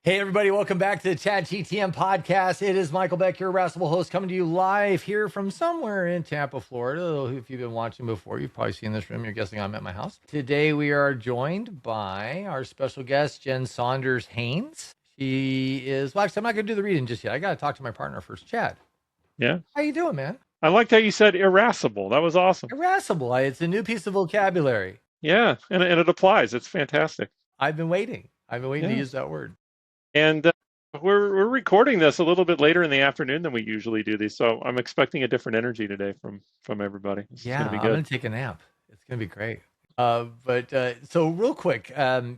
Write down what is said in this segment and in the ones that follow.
Hey, everybody, welcome back to the ChatGTM podcast. It is Michael Beck, your irascible host, coming to you live here from somewhere in Tampa, Florida. If you've been watching before, you've probably seen this room. You're guessing I'm at my house. Today, we are joined by our special guest, Jenn Saunders-Haynes. She is, well, actually, I'm not going to do the reading just yet. I got to talk to my partner first, Chad. Yeah. How you doing, man? I liked how you said irascible. That was awesome. Irascible. It's a new piece of vocabulary. Yeah, and it applies. It's fantastic. I've been waiting. To Yeah. use that word. And we're recording this a little bit later in the afternoon than we usually do these, so I'm expecting a different energy today from everybody. This is Yeah, going to be I'm good. going to take a nap. It's going to be great. So real quick,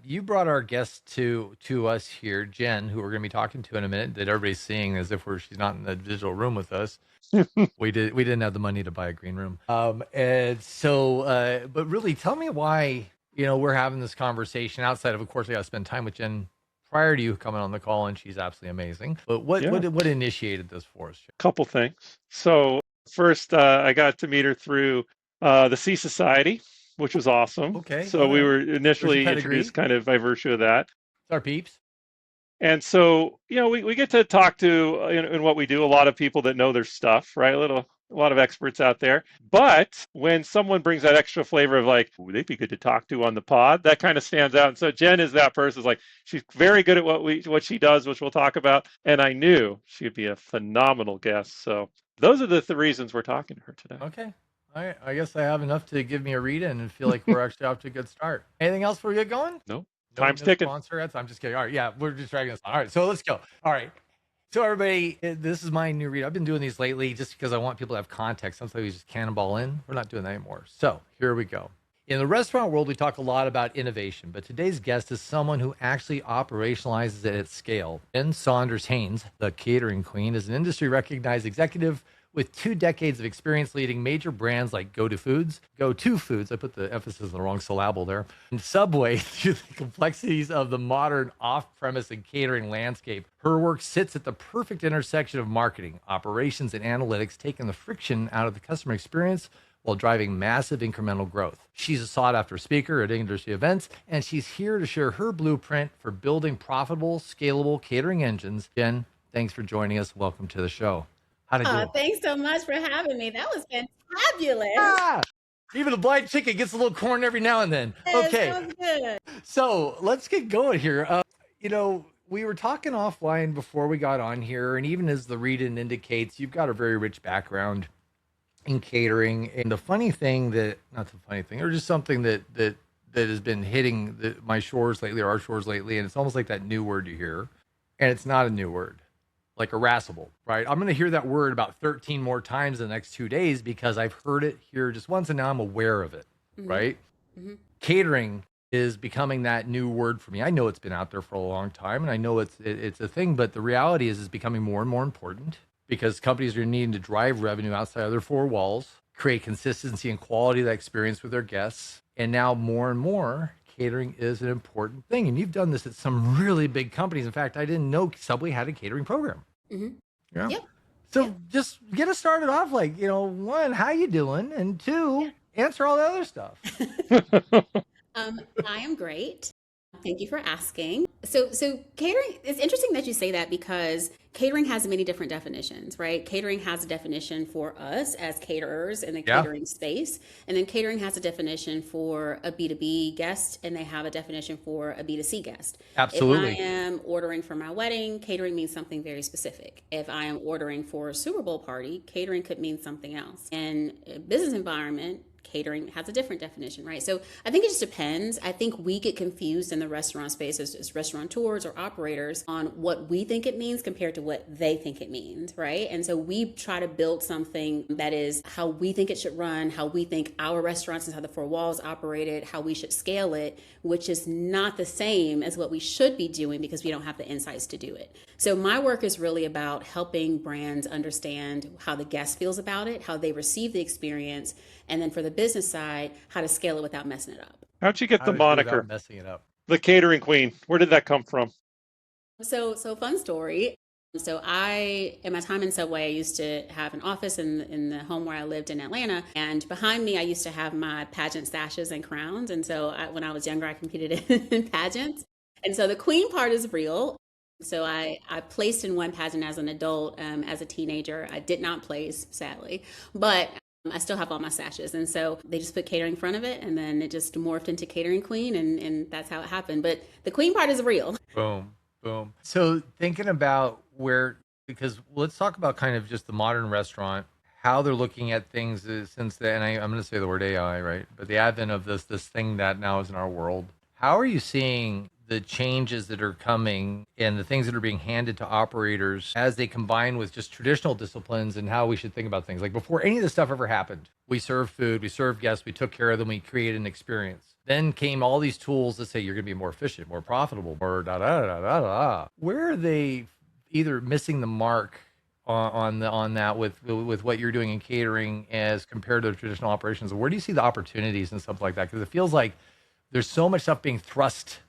you brought our guest to us here, Jenn, who we're going to be talking to in a minute, that everybody's seeing as if she's not in the digital room with us. We didn't have the money to buy a green room. And so, but really, tell me why we're having this conversation outside of course, I got to spend time with Jenn prior to you coming on the call, and she's absolutely amazing. But what Yeah. what initiated this for us, Jenn? Couple things. So first, I got to meet her through the Sea Society, which was awesome. Okay, So we were initially pedigree. introduced kind of by virtue of that. It's our peeps. And so, we get to talk to in what we do a lot of people that know their stuff, right? A lot of experts out there. But when someone brings that extra flavor of like, ooh, they'd be good to talk to on the pod, that kind of stands out. And so Jenn is that person. Is like, she's very good at what she does, which we'll talk about. And I knew she'd be a phenomenal guest. So those are the reasons we're talking to her today. Okay. All right. I guess I have enough to give me a read and feel like we're actually off to a good start. Anything else before we get going? No, No, time's no ticking. sponsor ads? I'm just kidding. All right. Yeah, we're just dragging this on. All right. So let's go. All right. So everybody, this is my new read. I've been doing these lately just because I want people to have context. Sometimes we just cannonball in. We're not doing that anymore. So here we go. In the restaurant world, we talk a lot about innovation, but today's guest is someone who actually operationalizes it at scale. Jenn Saunders-Haynes, the catering queen, is an industry recognized executive with 2 decades of experience leading major brands like Go To Foods, I put the emphasis on the wrong syllable there, and Subway through the complexities of the modern off-premise and catering landscape. Her work sits at the perfect intersection of marketing, operations, and analytics, taking the friction out of the customer experience while driving massive incremental growth. She's a sought-after speaker at industry events, and she's here to share her blueprint for building profitable, scalable catering engines. Jenn, thanks for joining us. Welcome to the show. How'd I do? Thanks so much for having me. That was fantabulous. Ah, even a blind chicken gets a little corn every now and then. Okay. That was good. So let's get going here. We were talking offline before we got on here, and even as the read-in indicates, you've got a very rich background in catering. And the funny thing or just something that has been hitting my shores lately, or our shores lately, and it's almost like that new word you hear, and it's not a new word, like irascible, right? I'm going to hear that word about 13 more times in the next 2 days because I've heard it here just once, and now I'm aware of it, right? Mm-hmm. Catering is becoming that new word for me. I know it's been out there for a long time, and I know it's a thing, but the reality is it's becoming more and more important because companies are needing to drive revenue outside of their 4 walls, create consistency and quality of that experience with their guests. And now more and more, catering is an important thing. And you've done this at some really big companies. In fact, I didn't know Subway had a catering program. Mm-hmm. Yeah. Yep. So just get us started off like, 1, how you doing? And 2, answer all the other stuff. I am great. Thank you for asking. So catering, it's interesting that you say that because catering has many different definitions, right? Catering has a definition for us as caterers in the catering space. And then catering has a definition for a B2B guest, and they have a definition for a B2C guest. Absolutely. If I am ordering for my wedding, catering means something very specific. If I am ordering for a Super Bowl party, catering could mean something else. In a business environment, catering has a different definition, right? So I think it just depends. I think we get confused in the restaurant space as restaurateurs or operators on what we think it means compared to what they think it means, right? And so we try to build something that is how we think it should run, how we think our restaurants and how the 4 walls operated, how we should scale it, which is not the same as what we should be doing because we don't have the insights to do it. So my work is really about helping brands understand how the guest feels about it, how they receive the experience, and then for the business side, how to scale it without messing it up. How'd you get the moniker? Messing it up. The catering queen. Where did that come from? So fun story. So in my time in Subway, I used to have an office in the home where I lived in Atlanta. And behind me, I used to have my pageant sashes and crowns. And so when I was younger, I competed in pageants. And so the queen part is real. So I placed in one pageant as an adult. As a teenager, I did not place, sadly, but I still have all my sashes. And so they just put catering in front of it, and then it just morphed into catering queen, and that's how it happened. But the queen part is real. Boom, boom. So thinking about because let's talk about kind of just the modern restaurant, how they're looking at things since then. I'm going to say the word AI, right? But the advent of this thing that now is in our world. How are you seeing the changes that are coming and the things that are being handed to operators as they combine with just traditional disciplines and how we should think about things? Like before any of this stuff ever happened, we served food, we served guests, we took care of them, we created an experience. Then came all these tools that say you're going to be more efficient, more profitable, more da da da da da. Where are they either missing the mark on that with what you're doing in catering as compared to the traditional operations? Where do you see the opportunities and stuff like that? Because it feels like there's so much stuff being thrust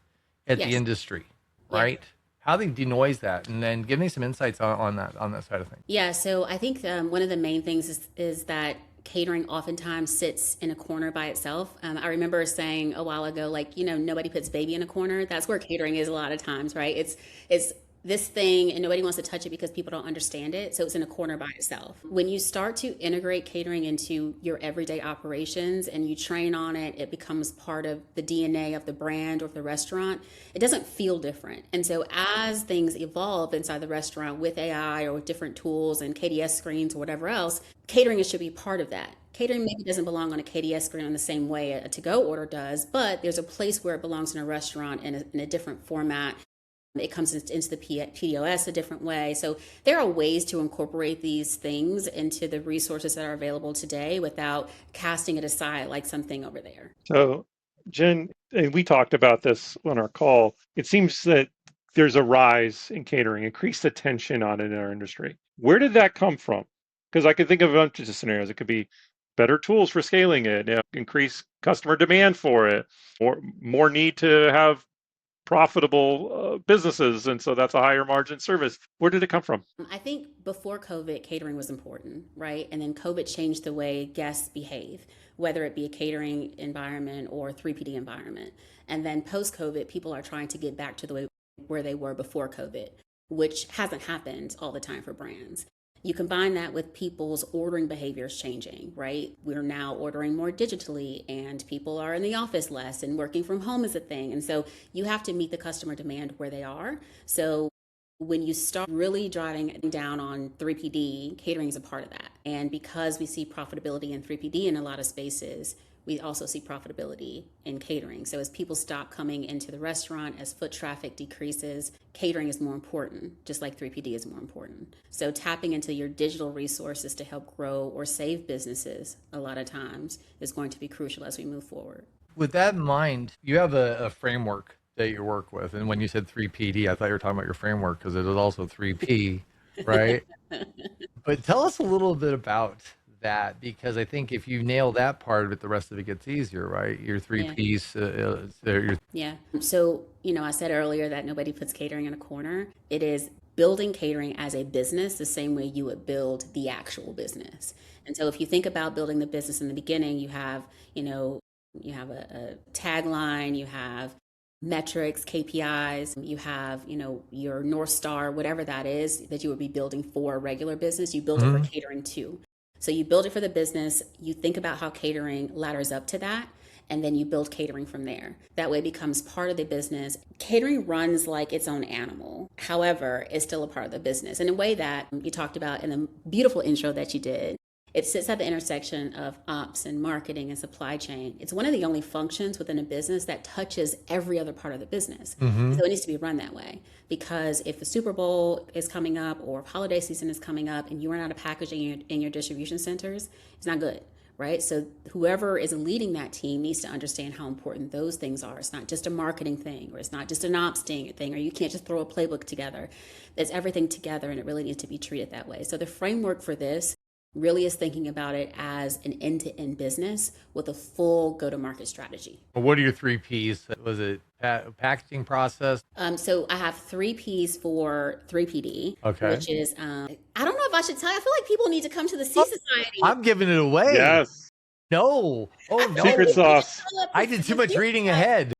at the Yes. industry, Yeah. right? How they denoise that, and then give me some insights on that side of things. Yeah, so I think one of the main things is that catering oftentimes sits in a corner by itself. I remember saying a while ago, like, nobody puts baby in a corner. That's where catering is a lot of times, right? It's this thing and nobody wants to touch it because people don't understand it. So it's in a corner by itself. When you start to integrate catering into your everyday operations and you train on it, it becomes part of the DNA of the brand or of the restaurant. It doesn't feel different. And so as things evolve inside the restaurant with AI or with different tools and KDS screens or whatever else, catering should be part of that. Catering maybe doesn't belong on a KDS screen in the same way a to-go order does, but there's a place where it belongs in a restaurant in a different format. It comes into the PDOS a different way. So there are ways to incorporate these things into the resources that are available today without casting it aside like something over there. So, Jen, and we talked about this on our call. It seems that there's a rise in catering, increased attention on it in our industry. Where did that come from? Because I could think of a bunch of scenarios. It could be better tools for scaling it, increase customer demand for it, or more need to have profitable businesses, and so that's a higher margin service. Where did it come from? I think before COVID, catering was important, right? And then COVID changed the way guests behave, whether it be a catering environment or 3PD environment. And then post COVID, people are trying to get back to the way where they were before COVID, which hasn't happened all the time for brands. You combine that with people's ordering behaviors changing, right? We're now ordering more digitally and people are in the office less and working from home is a thing. And so you have to meet the customer demand where they are. So when you start really driving down on 3PD, catering is a part of that. And because we see profitability in 3PD in a lot of spaces, we also see profitability in catering. So as people stop coming into the restaurant, as foot traffic decreases, catering is more important, just like 3PD is more important. So tapping into your digital resources to help grow or save businesses a lot of times is going to be crucial as we move forward. With that in mind, you have a framework that you work with. And when you said 3PD, I thought you were talking about your framework because it is also 3P, right? But tell us a little bit about that, because I think if you nail that part of it, the rest of it gets easier, right? Your three Yeah. P's, Yeah. So, I said earlier that nobody puts catering in a corner. It is building catering as a business the same way you would build the actual business. And so if you think about building the business in the beginning, you have a tagline, you have metrics, KPIs, you have, your North Star, whatever that is that you would be building for a regular business, you build it for catering too. So you build it for the business, you think about how catering ladders up to that, and then you build catering from there. That way it becomes part of the business. Catering runs like its own animal. However, it's still a part of the business in a way that you talked about in the beautiful intro that you did. It sits at the intersection of ops and marketing and supply chain. It's one of the only functions within a business that touches every other part of the business. So it needs to be run that way, because if the Super Bowl is coming up or if holiday season is coming up and you run out of packaging in your distribution centers, it's not good, right? So whoever is leading that team needs to understand how important those things are. It's not just a marketing thing, or it's not just an ops thing, or you can't just throw a playbook together. It's everything together, and it really needs to be treated that way. So the framework for this really is thinking about it as an end-to-end business with a full go-to-market strategy. What are your three P's? Was it packaging process? So I have 3 Ps for 3PD, Okay. which is, I don't know if I should tell you. I feel like people need to come to the C Society. I'm giving it away. Yes. No. Oh, no. Secret sauce. I did too much reading ahead.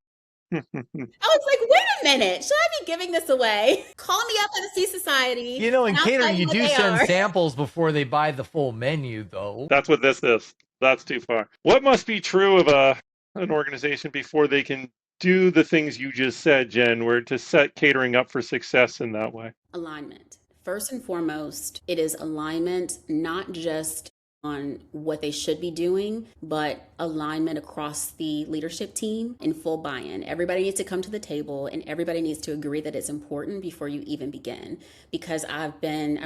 I was like, wait a minute, should I be giving this away? Call me up at a Sea Society. You know, in and I'll tell catering, you what do they send are. samples before they buy the full menu, though. That's what this is. That's too far. What must be true of an organization before they can do the things you just said, Jen, where to set catering up for success in that way? Alignment. First and foremost, it is alignment, not just on what they should be doing, but alignment across the leadership team in full buy-in. Everybody needs to come to the table and everybody needs to agree that it's important before you even begin. Because I've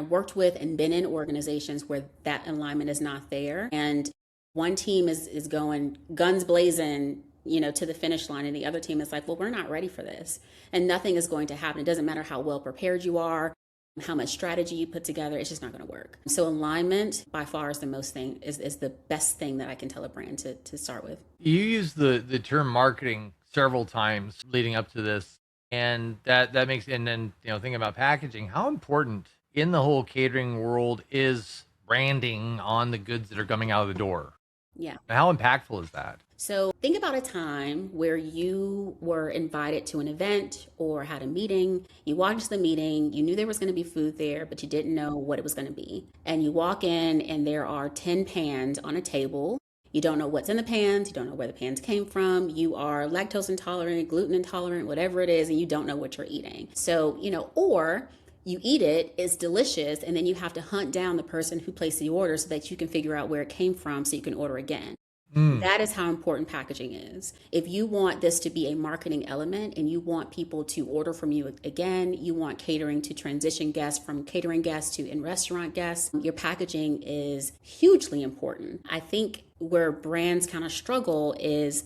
worked with and been in organizations where that alignment is not there. And one team is going guns blazing, to the finish line, and the other team is like, well, we're not ready for this. And nothing is going to happen. It doesn't matter how well prepared you are, how much strategy you put together, it's just not going to work. So alignment by far is the best thing that I can tell a brand to start with. You use the term marketing several times leading up to this, and that makes, and then thinking about packaging, how important in the whole catering world is branding on the goods that are coming out of the door? Yeah. How impactful is that? So think about a time where you were invited to an event or had a meeting. You walked into the meeting, you knew there was going to be food there, but you didn't know what it was going to be. And you walk in and there are 10 pans on a table. You don't know what's in the pans. You don't know where the pans came from. You are lactose intolerant, gluten intolerant, whatever it is, and you don't know what you're eating. So, or you eat it, it's delicious, and then you have to hunt down the person who placed the order so that you can figure out where it came from so you can order again. That is how important packaging is. If you want this to be a marketing element and you want people to order from you again, you want catering to transition guests from catering guests to in-restaurant guests, your packaging is hugely important. I think where brands kind of struggle is,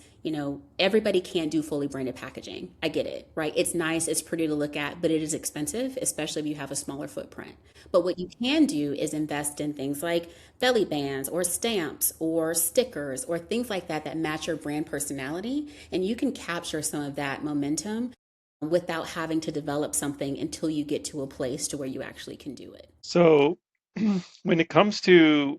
everybody can't do fully branded packaging. I get it, right? It's nice, it's pretty to look at, but it is expensive, especially if you have a smaller footprint. But what you can do is invest in things like belly bands or stamps or stickers or things like that match your brand personality. And you can capture some of that momentum without having to develop something until you get to a place to where you actually can do it. So when it comes to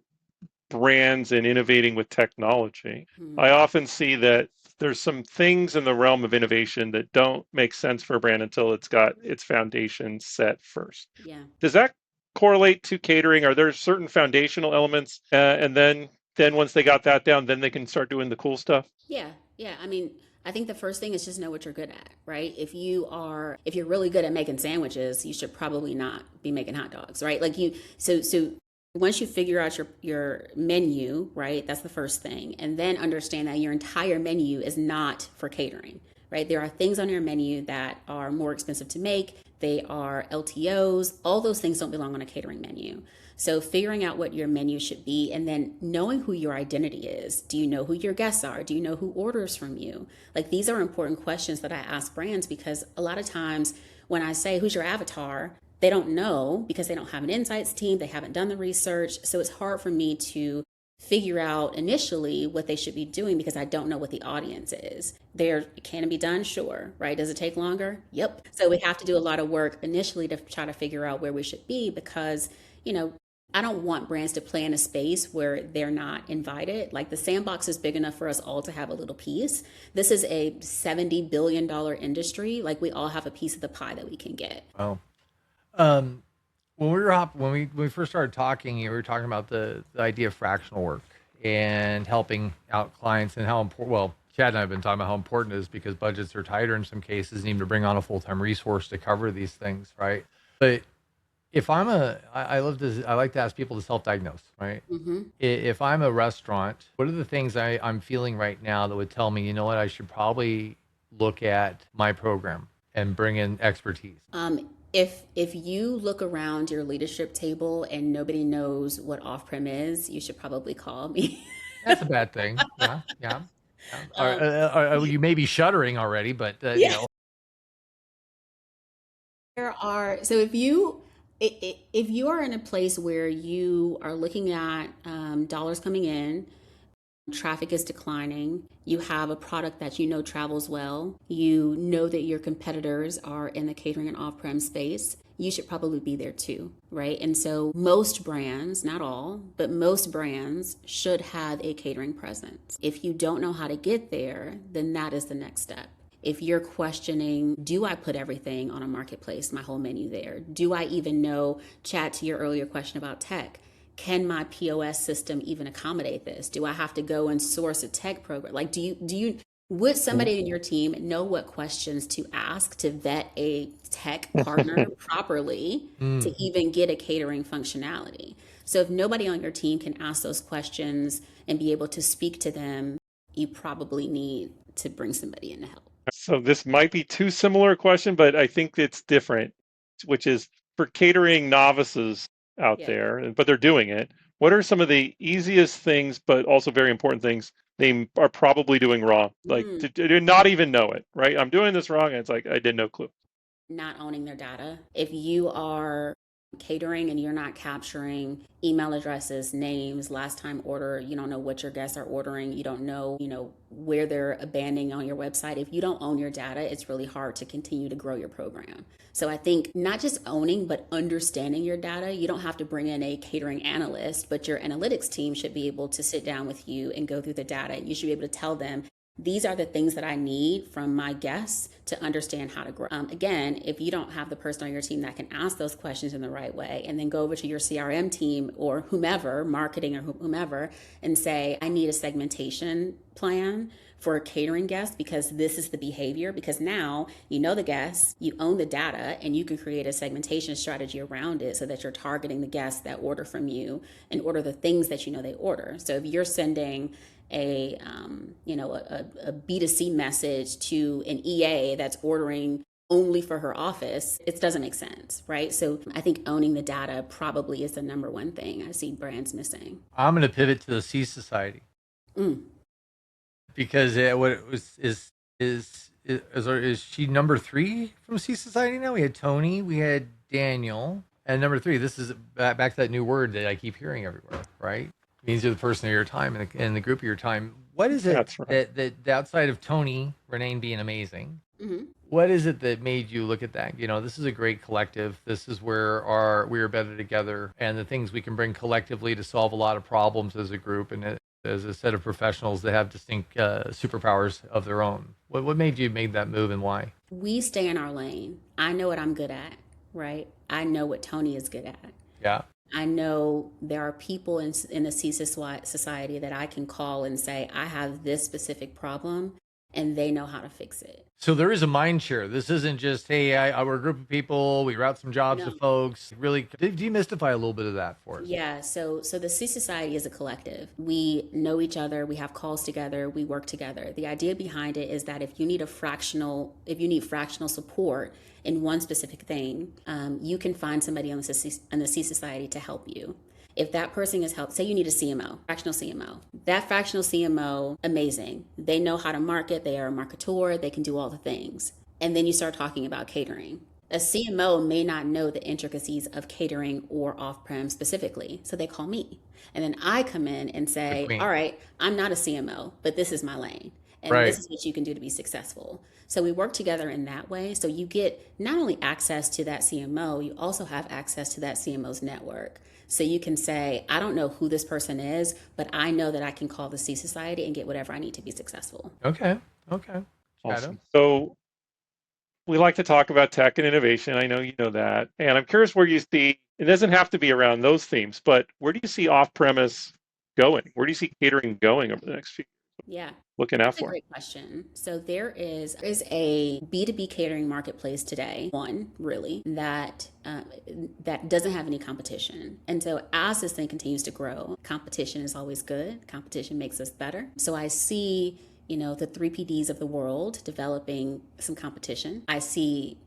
brands and innovating with technology, I often see that there's some things in the realm of innovation that don't make sense for a brand until it's got its foundation set first. Yeah. Does that correlate to catering? Are there certain foundational elements, and then once they got that down, then they can start doing the cool stuff? Yeah. I mean, I think the first thing is just know what you're good at, right? If you're really good at making sandwiches, you should probably not be making hot dogs, right? So once you figure out your menu, right, that's the first thing. And then understand that your entire menu is not for catering, right? There are things on your menu that are more expensive to make. They are LTOs. All those things don't belong on a catering menu. So figuring out what your menu should be and then knowing who your identity is. Do you know who your guests are? Do you know who orders from you? Like, these are important questions that I ask brands, because a lot of times when I say, who's your avatar? They don't know because they don't have an insights team. They haven't done the research. So it's hard for me to figure out initially what they should be doing because I don't know what the audience is. Can it be done? Sure. Right? Does it take longer? Yep. So we have to do a lot of work initially to try to figure out where we should be, because, I don't want brands to play in a space where they're not invited. Like, the sandbox is big enough for us all to have a little piece. This is a $70 billion industry. Like, we all have a piece of the pie that we can get. Wow. When we first started talking, we were talking about the idea of fractional work and helping out clients, and how important. Well, Chad and I have been talking about how important it is because budgets are tighter in some cases, and even to bring on a full-time resource to cover these things, right? But if I like to ask people to self-diagnose, right? Mm-hmm. If I'm a restaurant, what are the things I'm feeling right now that would tell me, you know what, I should probably look at my program and bring in expertise? If you look around your leadership table and nobody knows what off-prem is, you should probably call me. That's a bad thing. Yeah. You may be shuddering already, but Yeah. So if you are in a place where you are looking at dollars coming in, traffic is declining, you have a product that travels well, you know that your competitors are in the catering and off-prem space, you should probably be there too, right? And so most brands, not all, but most brands should have a catering presence. If you don't know how to get there, then that is the next step. If you're questioning, do I put everything on a marketplace, my whole menu there? Do I even know, Chad, to your earlier question about tech, can my POS system even accommodate this? Do I have to go and source a tech program? Like, would somebody in your team know what questions to ask to vet a tech partner properly to even get a catering functionality? So if nobody on your team can ask those questions and be able to speak to them, you probably need to bring somebody in to help. So this might be too similar a question, but I think it's different, which is for catering novices out Yeah. there, but they're doing it. What are some of the easiest things, but also very important things they are probably doing wrong? Like to not even know it, right? I'm doing this wrong. And it's like, I did no clue. Not owning their data. If you are catering and you're not capturing email addresses, names, last time order, you don't know what your guests are ordering, you don't know, where they're abandoning on your website. If you don't own your data, it's really hard to continue to grow your program. So I think not just owning, but understanding your data. You don't have to bring in a catering analyst, but your analytics team should be able to sit down with you and go through the data. You should be able to tell them, these are the things that I need from my guests to understand how to grow. Again, if you don't have the person on your team that can ask those questions in the right way, and then go over to your CRM team or whomever, marketing or whomever, and say, I need a segmentation plan for a catering guest because this is the behavior, because now you know the guests, you own the data, and you can create a segmentation strategy around it so that you're targeting the guests that order from you and order the things that you know they order. So if you're sending a B2C message to an EA that's ordering only for her office, it doesn't make sense, right? So I think owning the data probably is the number one thing I see brands missing. I'm going to pivot to the C Society because is she number 3 from C Society now? We had Tony, we had Daniel, and number 3. This is back to that new word that I keep hearing everywhere, right? It means you're the person of your time and the group of your time. What is it that outside of Tony, Renee being amazing, what is it that made you look at that? This is a great collective. This is where we are better together, and the things we can bring collectively to solve a lot of problems as a group and as a set of professionals that have distinct superpowers of their own. What made you make that move and why? We stay in our lane. I know what I'm good at, right? I know what Tony is good at. Yeah. I know there are people in the C Society that I can call and say, I have this specific problem, and they know how to fix it. So there is a mind share. This isn't just, hey, we're a group of people, we route some jobs to folks. Really demystify a little bit of that for us. Yeah, so the C Society is a collective. We know each other, we have calls together, we work together. The idea behind it is that if you need fractional support in one specific thing, you can find somebody on the C Society to help you. If that person is help, say you need a CMO, fractional CMO. That fractional CMO, amazing. They know how to market. They are a marketer. They can do all the things. And then you start talking about catering. A CMO may not know the intricacies of catering or off-prem specifically. So they call me. And then I come in and say, all right, I'm not a CMO, but this is my lane. And this is what you can do to be successful. So we work together in that way. So you get not only access to that CMO, you also have access to that CMO's network. So you can say, I don't know who this person is, but I know that I can call the C Society and get whatever I need to be successful. Okay. Awesome. So we like to talk about tech and innovation. I know you know that. And I'm curious where you see, it doesn't have to be around those themes, but where do you see off-premise going? Where do you see catering going over the next few years? Yeah. Looking out That's for? a great question. So there is a B2B catering marketplace today, one really, that doesn't have any competition. And so as this thing continues to grow, competition is always good. Competition makes us better. So I see the 3PDs of the world developing some competition. I see,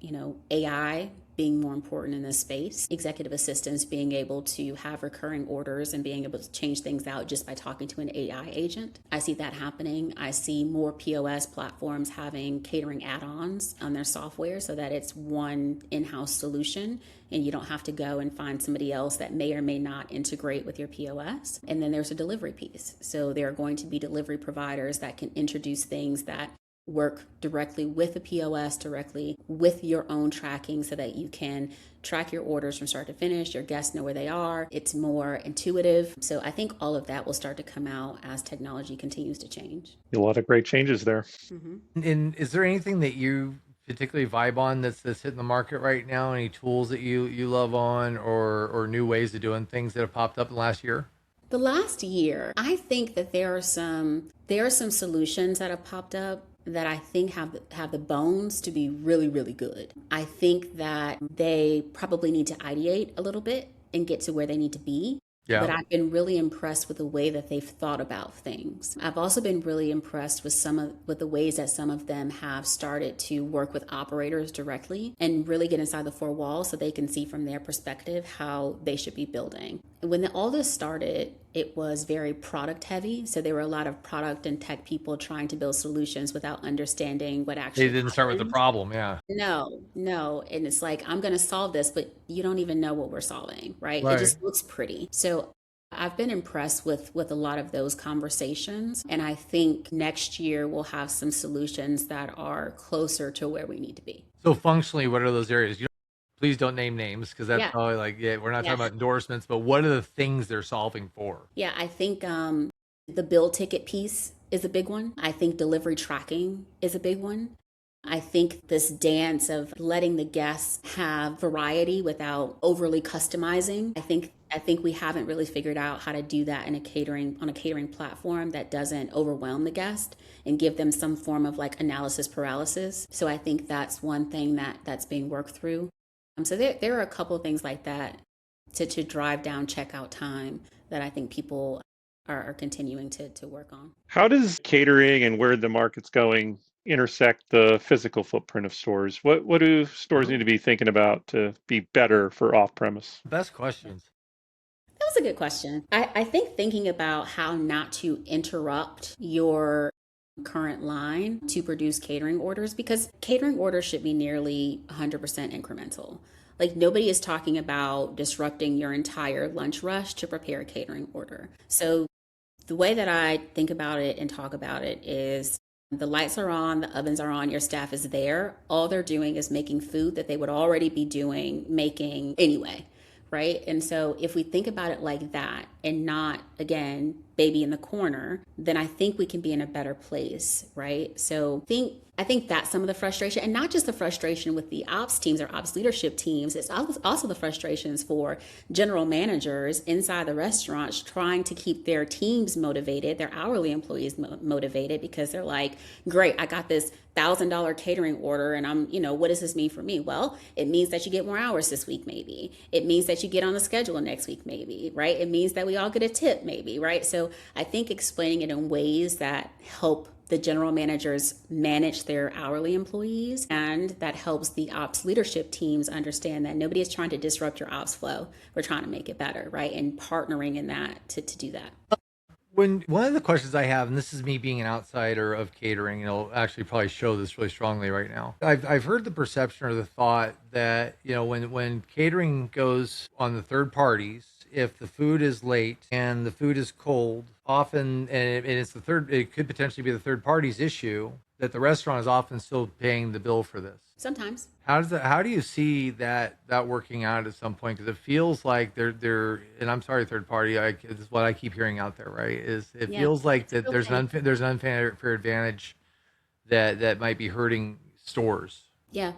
AI being more important in this space, executive assistants being able to have recurring orders and being able to change things out just by talking to an AI agent. I see that happening. I see more POS platforms having catering add-ons on their software so that it's one in-house solution and you don't have to go and find somebody else that may or may not integrate with your POS. And then there's a delivery piece. So there are going to be delivery providers that can introduce things that work directly with the POS, directly with your own tracking so that you can track your orders from start to finish. Your guests know where they are. It's more intuitive. So I think all of that will start to come out as technology continues to change. A lot of great changes there. Mm-hmm. And is there anything that you particularly vibe on that's hitting the market right now? Any tools that you love on, or new ways of doing things that have popped up in the last year? The last year, I think that there are some solutions that have popped up that I think have the bones to be really, really good. I think that they probably need to ideate a little bit and get to where they need to be. Yeah. But I've been really impressed with the way that they've thought about things. I've also been really impressed with the ways that some of them have started to work with operators directly and really get inside the four walls so they can see from their perspective how they should be building. When all this started, it was very product heavy. So there were a lot of product and tech people trying to build solutions without understanding what actually They didn't start with the happened. problem. Yeah. No. And it's like, I'm going to solve this, but you don't even know what we're solving, right? It Right. just looks pretty. So I've been impressed with a lot of those conversations. And I think next year we'll have some solutions that are closer to where we need to be. So functionally, what are those areas? Please don't name names, because that's Yeah. probably like, yeah, we're not Yeah. talking about endorsements, but what are the things they're solving for? Yeah, I think the bill ticket piece is a big one. I think delivery tracking is a big one. I think this dance of letting the guests have variety without overly customizing. I think we haven't really figured out how to do that on a catering platform that doesn't overwhelm the guest and give them some form of like analysis paralysis. So I think that's one thing that's being worked through. So there are a couple of things like that to drive down checkout time that I think people are continuing to work on. How does catering and where the market's going intersect the physical footprint of stores? What do stores need to be thinking about to be better for off-premise? Best questions. That was a good question. I think thinking about how not to interrupt your current line to produce catering orders, because catering orders should be nearly 100% incremental. Like nobody is talking about disrupting your entire lunch rush to prepare a catering order. So the way that I think about it and talk about it is the lights are on, the ovens are on, your staff is there. All they're doing is making food that they would already be making anyway, right? And so if we think about it like that and not, again, baby in the corner, then I think we can be in a better place, right? So I think that's some of the frustration, and not just the frustration with the ops teams or ops leadership teams. It's also the frustrations for general managers inside the restaurants trying to keep their teams motivated, their hourly employees motivated, because they're like, great, I got this $1,000 catering order and what does this mean for me? Well, it means that you get more hours this week, maybe. It means that you get on the schedule next week, maybe, right? It means that we all get a tip, maybe, right? So I think explaining it in ways that help the general managers manage their hourly employees, and that helps the ops leadership teams understand that nobody is trying to disrupt your ops flow. We're trying to make it better, right? And partnering in that to do that. When one of the questions I have, and this is me being an outsider of catering, and it'll actually probably show this really strongly right now. I've heard the perception or the thought that, when catering goes on the third parties, if the food is late and the food is cold, often, and it could potentially be the third party's issue, that the restaurant is often still paying the bill for this. Sometimes. How do you see that working out at some point? Because it feels like they're, and I'm sorry, third party. This is what I keep hearing out there, right? Feels like that there's an unfair advantage that might be hurting stores. Yeah.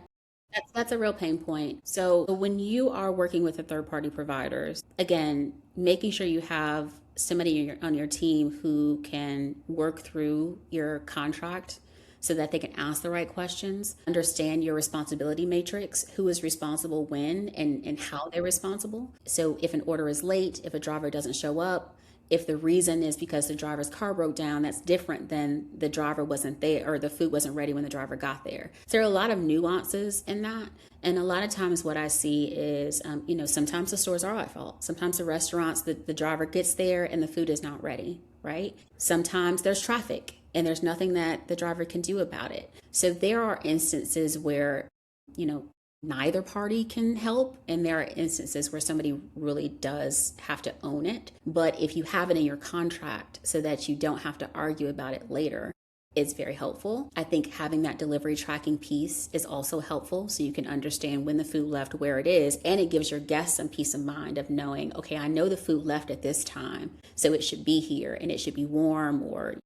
That's a real pain point. So when you are working with the third party providers, again, making sure you have somebody on your team who can work through your contract so that they can ask the right questions, understand your responsibility matrix, who is responsible when and how they're responsible. So if an order is late, if a driver doesn't show up, if the reason is because the driver's car broke down, that's different than the driver wasn't there or the food wasn't ready when the driver got there. So there are a lot of nuances in that. And a lot of times what I see is, sometimes the stores are at fault. Sometimes the restaurants, the driver gets there and the food is not ready, right? Sometimes there's traffic and there's nothing that the driver can do about it. So there are instances where, neither party can help, and there are instances where somebody really does have to own it. But if you have it in your contract so that you don't have to argue about it later, is very helpful. I think having that delivery tracking piece is also helpful so you can understand when the food left, where it is, and it gives your guests some peace of mind of knowing, okay, I know the food left at this time, so it should be here and it should be warm or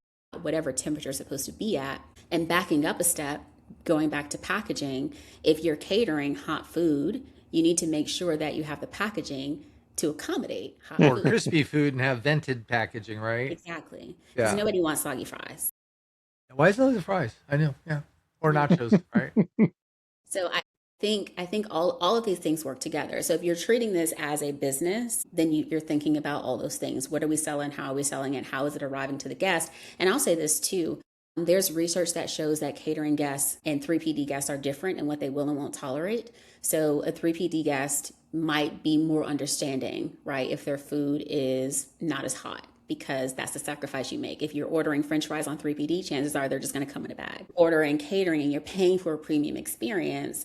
whatever temperature it's supposed to be at. And backing up a step, going back to packaging, if you're catering hot food, you need to make sure that you have the packaging to accommodate hot Or food. crispy food and have vented packaging, right? Exactly. Because Yeah. nobody wants soggy fries. Why is it the fries? I know. Yeah. Or nachos, right? So I think all of these things work together. So if you're treating this as a business, then you're thinking about all those things. What are we selling? How are we selling it? How is it arriving to the guest? And I'll say this too. There's research that shows that catering guests and 3PD guests are different in what they will and won't tolerate. So a 3PD guest might be more understanding, right, if their food is not as hot, because that's the sacrifice you make. If you're ordering French fries on 3PD, chances are they're just going to come in a bag. Ordering catering and you're paying for a premium experience,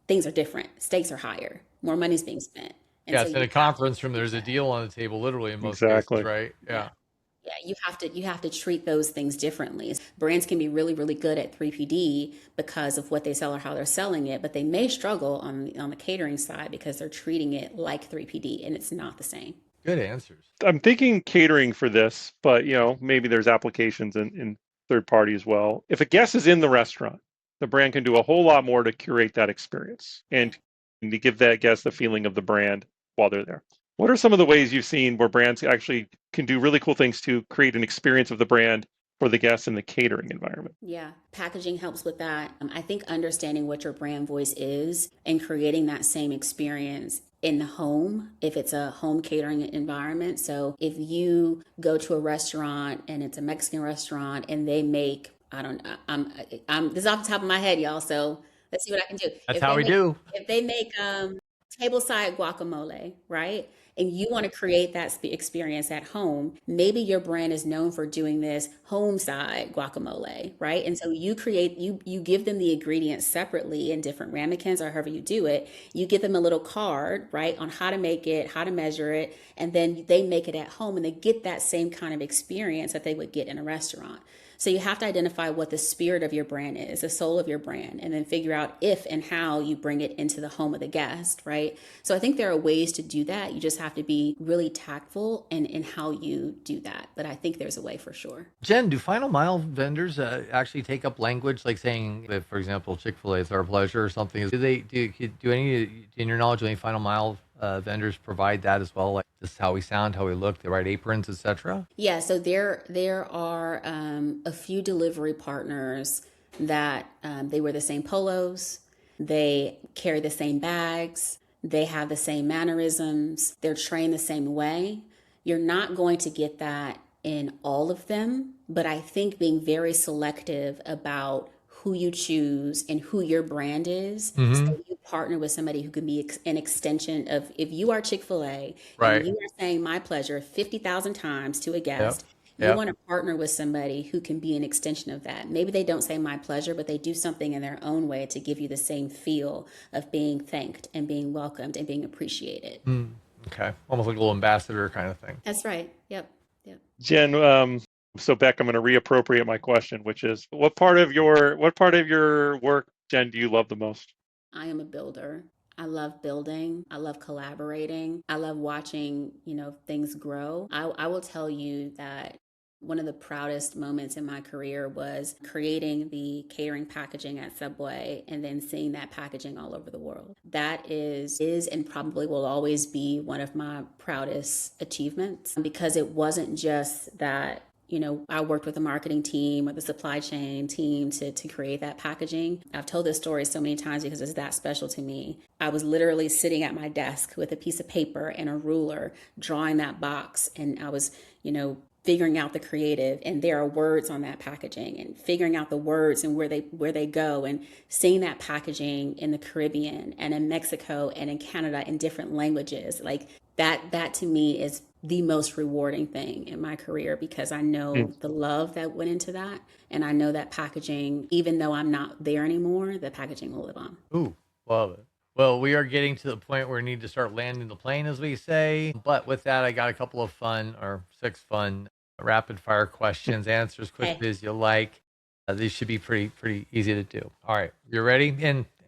things are different. Stakes are higher. More money's being spent. And Yeah, so it's in a conference room. There's a deal on the table, literally in most Exactly. cases, right? Yeah. Yeah, you have to treat those things differently. Brands can be really, really good at 3PD because of what they sell or how they're selling it, but they may struggle on the catering side because they're treating it like 3PD, and it's not the same. Good answers. I'm thinking catering for this, but maybe there's applications in third party as well. If a guest is in the restaurant, the brand can do a whole lot more to curate that experience and to give that guest the feeling of the brand while they're there. What are some of the ways you've seen where brands actually can do really cool things to create an experience of the brand for the guests in the catering environment? Yeah, packaging helps with that. I think understanding what your brand voice is and creating that same experience in the home, if it's a home catering environment. So if you go to a restaurant and it's a Mexican restaurant and they make, I don't know, I'm this is off the top of my head, y'all. So let's see what I can do. That's how we do. If they make tableside guacamole, right? And you want to create that experience at home, maybe your brand is known for doing this home side guacamole, right? And so you give them the ingredients separately in different ramekins or however you do it. You give them a little card, right, on how to make it, how to measure it, and then they make it at home and they get that same kind of experience that they would get in a restaurant. So you have to identify what the spirit of your brand is, the soul of your brand, and then figure out if and how you bring it into the home of the guest, right? So I think there are ways to do that. You just have to be really tactful in how you do that. But I think there's a way for sure. Jen, do final mile vendors actually take up language like saying, that, for example, Chick-fil-A, it's our pleasure or something? Do any, in your knowledge, do any final mile vendors provide that as well? Like this is how we sound, how we look, the right aprons, etc. Yeah, so there are a few delivery partners that they wear the same polos, they carry the same bags, they have the same mannerisms, they're trained the same way. You're not going to get that in all of them, but I think being very selective about who you choose and who your brand is. Mm-hmm. So you partner with somebody who can be an extension of, if you are Chick-fil-A Right. and you are saying my pleasure 50,000 times to a guest, you Yep. want to partner with somebody who can be an extension of that. Maybe they don't say my pleasure, but they do something in their own way to give you the same feel of being thanked and being welcomed and being appreciated. Okay. Almost like a little ambassador kind of thing. That's right. Yep. Jen, so Beck, I'm going to reappropriate my question, which is what part of your work, Jen, do you love the most? I am a builder. I love building. I love collaborating. I love watching, things grow. I will tell you that one of the proudest moments in my career was creating the catering packaging at Subway and then seeing that packaging all over the world. That is and probably will always be one of my proudest achievements, because it wasn't just that I worked with the marketing team or the supply chain team to create that packaging. I've told this story so many times because it's that special to me. I was literally sitting at my desk with a piece of paper and a ruler drawing that box, and I was, figuring out the creative, and there are words on that packaging, and figuring out the words and where they go, and seeing that packaging in the Caribbean and in Mexico and in Canada in different languages. Like that to me is the most rewarding thing in my career, because I know the love that went into that, and I know that packaging, even though I'm not there anymore, the packaging will live on. Ooh, love it. Well, we are getting to the point where we need to start landing the plane, as we say. But with that, I got a couple of 6 fun rapid fire questions. Answer as quickly as you like. These should be pretty easy to do. All right, you ready?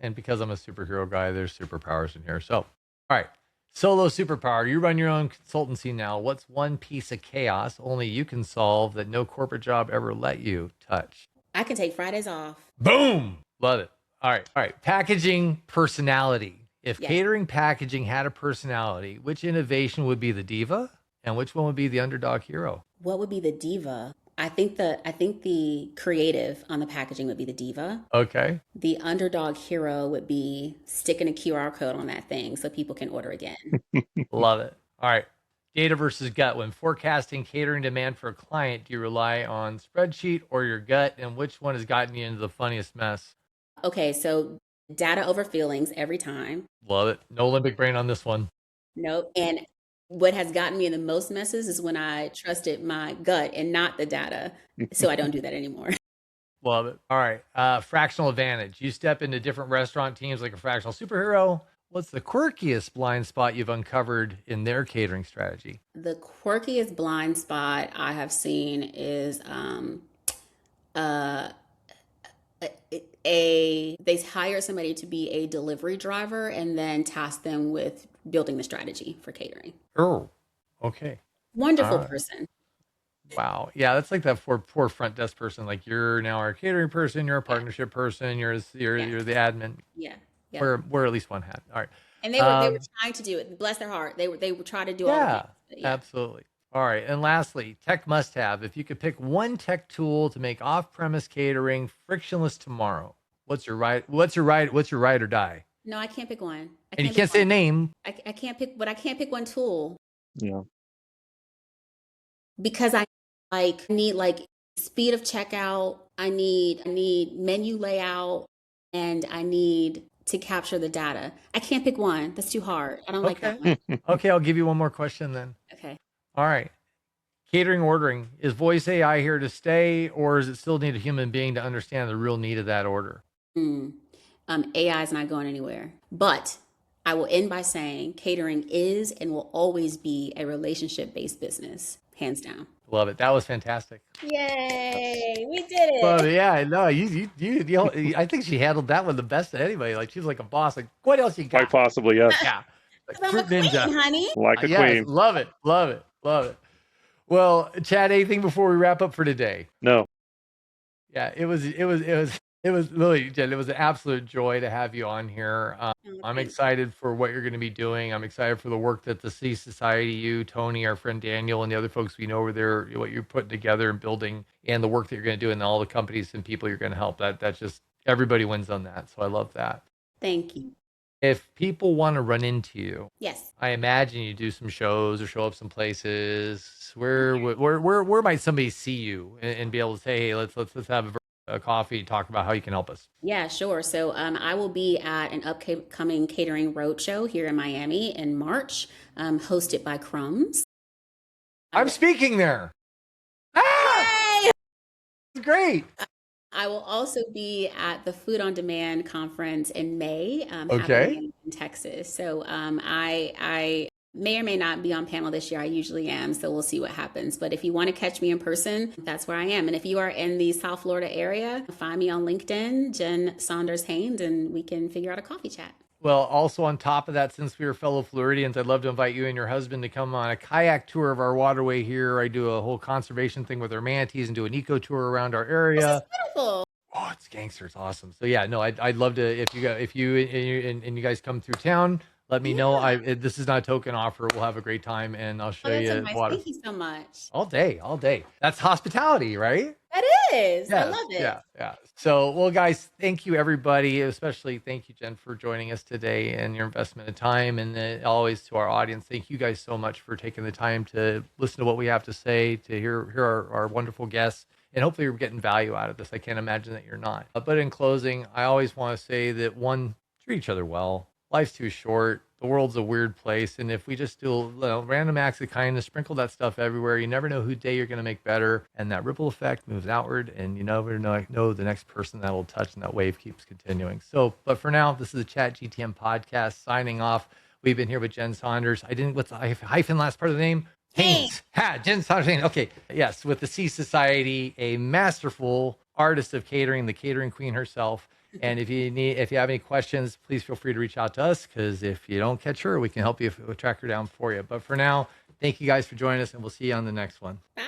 And because I'm a superhero guy, there's superpowers in here. So, all right, solo superpower. You run your own consultancy now. What's one piece of chaos only you can solve that no corporate job ever let you touch? I can take Fridays off. Boom! Love it. All right. Packaging personality. If Yeah. catering packaging had a personality, which innovation would be the diva, and which one would be the underdog hero? What would be the diva? I think the creative on the packaging would be the diva. Okay. The underdog hero would be sticking a QR code on that thing so people can order again. Love it. All right. Data versus gut. When forecasting catering demand for a client, do you rely on spreadsheet or your gut? And which one has gotten you into the funniest mess? Okay, so data over feelings every time. Love it. No limbic brain on this one. Nope. And what has gotten me in the most messes is when I trusted my gut and not the data. So I don't do that anymore. Love it. All right. Fractional advantage. You step into different restaurant teams like a fractional superhero. What's the quirkiest blind spot you've uncovered in their catering strategy? The quirkiest blind spot I have seen is they hire somebody to be a delivery driver and then task them with building the strategy for catering. Oh, okay. Wonderful person. Wow. Yeah, that's like that poor front desk person. Like you're now our catering person, you're a partnership person, you're the admin. Yeah. We're at least one hat. All right. And they were trying to do it. Bless their heart. They would try to do all of it. Yeah, absolutely. All right. And lastly, tech must have. If you could pick one tech tool to make off-premise catering frictionless tomorrow, what's your ride or die? No, I can't pick one. And you can't say a name. I can't pick, but I can't pick one tool. Yeah. Because I need speed of checkout. I need menu layout, and I need to capture the data. I can't pick one. That's too hard. I don't like that one. Okay, I'll give you one more question then. Okay. All right. Catering ordering. Is voice AI here to stay, or does it still need a human being to understand the real need of that order? AI is not going anywhere. But I will end by saying catering is and will always be a relationship-based business, hands down. Love it. That was fantastic. Yay, we did it. Well, yeah, no, you I think she handled that one the best of anybody. Like she's like a boss. Like, what else you got? Quite possibly, yes. Yeah. Like, I'm a queen, honey. Like a yes, queen. Love it. Well, Chad, anything before we wrap up for today? No. Yeah, it was really, Jen, it was an absolute joy to have you on here. I'm excited for what you're going to be doing. I'm excited for the work that the C Society, you, Tony, our friend Daniel, and the other folks we know over there, what you're putting together and building, and the work that you're going to do, and all the companies and people you're going to help. That's just, everybody wins on that. So I love that. Thank you. If people want to run into you, yes, I imagine you do some shows or show up some places. Where might somebody see you and be able to say, hey, let's have a coffee, talk about how you can help us? Yeah, sure. So I will be at an upcoming catering roadshow here in Miami in March, hosted by Crumbs. I'm speaking there. Ah! Great. I will also be at the Food on Demand conference in May, Okay. happening in Texas. So I may or may not be on panel this year. I usually am, so we'll see what happens. But if you want to catch me in person, that's where I am. And if you are in the South Florida area, find me on LinkedIn, Jenn Saunders-Haynes, and we can figure out a coffee chat. Well, also on top of that, since we are fellow Floridians, I'd love to invite you and your husband to come on a kayak tour of our waterway here. I do a whole conservation thing with our manatees and do an eco tour around our area. This is beautiful. Oh, it's gangster. It's awesome. So yeah, no, I'd love to, if you guys come through town, let me know. This is not a token offer. We'll have a great time, and I'll show you nice. water. Thank you so much. All day. That's hospitality, right? That is. Yes, I love it. Yeah. So, well, guys, thank you, everybody. Especially thank you, Jenn, for joining us today and your investment of time. And always to our audience, thank you guys so much for taking the time to listen to what we have to say, to hear our wonderful guests. And hopefully you're getting value out of this. I can't imagine that you're not. But in closing, I always want to say that one, treat each other well. Life's too short. The world's a weird place. And if we just do random acts of kindness, sprinkle that stuff everywhere, you never know whose day you're going to make better. And that ripple effect moves outward, and you never know the next person that will touch, and that wave keeps continuing. So, but for now, this is the ChatGTM podcast signing off. We've been here with Jenn Saunders. What's the hyphen last part of the name? Haynes. Jenn Saunders-Haynes. Okay. Yes. With the C Society, a masterful artist of catering, the catering queen herself. And if you have any questions, please feel free to reach out to us, because if you don't catch her, we can help you track her down for you. But for now, thank you guys for joining us, and we'll see you on the next one. Bye.